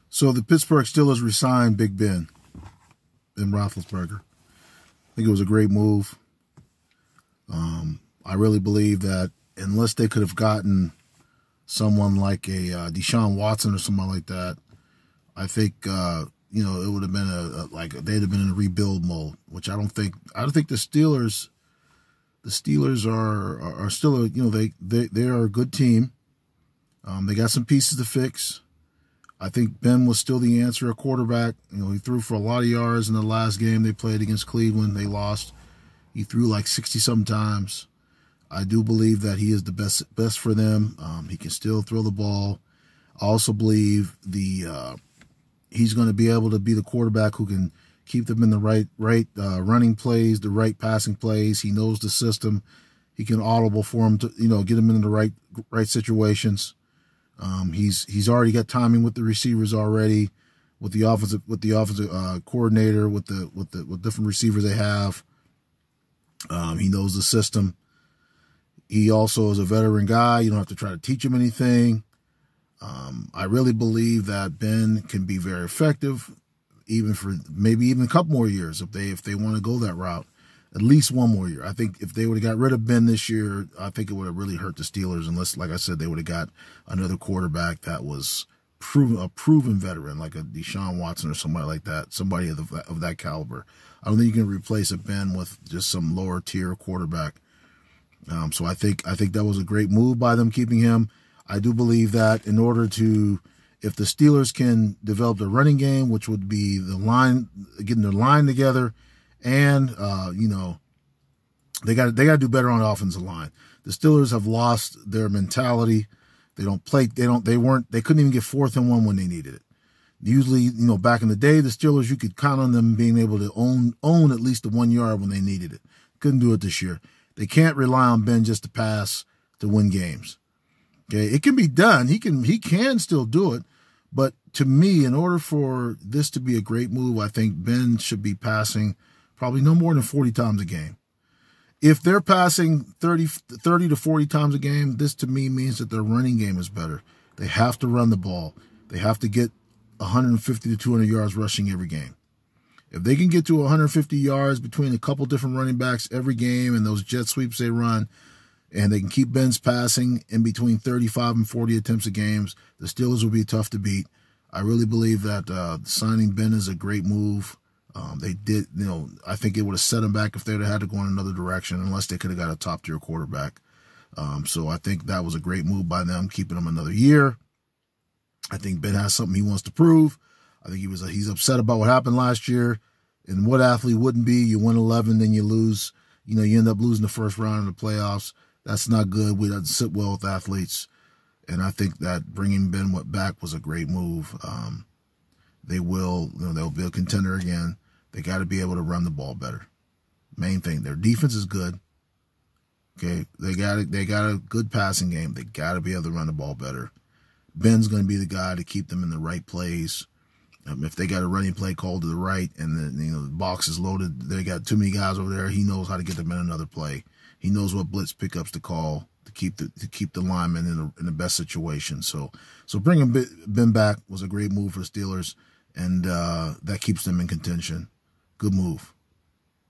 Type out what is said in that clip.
So the Pittsburgh Steelers resigned Big Ben Roethlisberger. I think it was a great move. I really believe that unless they could have gotten someone like a Deshaun Watson or someone like that, I think it would have been they'd have been in a rebuild mode, which I don't think. I don't think the Steelers are still they are a good team. They got some pieces to fix. I think Ben was still the answer at quarterback. He threw for a lot of yards in the last game they played against Cleveland. They lost. He threw like 60-some times. I do believe that he is the best for them. He can still throw the ball. I also believe he's going to be able to be the quarterback who can keep them in the right running plays, the right passing plays. He knows the system. He can audible for them to get them in the right situations. He's already got timing with the receivers already, with the offensive coordinator, with different receivers they have. He knows the system. He also is a veteran guy. You don't have to try to teach him anything. I really believe that Ben can be very effective, even for maybe even a couple more years if they want to go that route. At least one more year. I think if they would have got rid of Ben this year, I think it would have really hurt the Steelers unless, like I said, they would have got another quarterback that was a proven veteran, like a Deshaun Watson or somebody like that, somebody of that caliber. I don't think you can replace a Ben with just some lower tier quarterback. So I think that was a great move by them keeping him. I do believe that in order to, if the Steelers can develop the running game, which would be the line, getting their line together, and they got to do better on the offensive line. The Steelers have lost their mentality. They couldn't even get 4th and 1 when they needed it. Usually, back in the day, the Steelers, you could count on them being able to own at least the 1 yard when they needed it. Couldn't do it this year. They can't rely on Ben just to pass to win games. Okay, it can be done. He can still do it. But to me, in order for this to be a great move, I think Ben should be passing probably no more than 40 times a game. If they're passing 30 to 40 times a game, this to me means that their running game is better. They have to run the ball. They have to get 150 to 200 yards rushing every game. If they can get to 150 yards between a couple different running backs every game and those jet sweeps they run, and they can keep Ben's passing in between 35 and 40 attempts a game, the Steelers will be tough to beat. I really believe that signing Ben is a great move. They did, I think it would have set them back if they'd have had to go in another direction, unless they could have got a top-tier quarterback. So I think that was a great move by them, keeping him another year. I think Ben has something he wants to prove. I think he's upset about what happened last year. And what athlete wouldn't be? You win 11, then you lose. You end up losing the first round of the playoffs. That's not good. We doesn't sit well with athletes. And I think that bringing Ben back was a great move. They'll be a contender again. They got to be able to run the ball better. Main thing, their defense is good. Okay, they got a good passing game. They got to be able to run the ball better. Ben's going to be the guy to keep them in the right plays. If they got a running play called to the right and the box is loaded, they got too many guys over there. He knows how to get them in another play. He knows what blitz pickups to call to keep the linemen in the best situation. So bringing Ben back was a great move for the Steelers, and that keeps them in contention. Good move.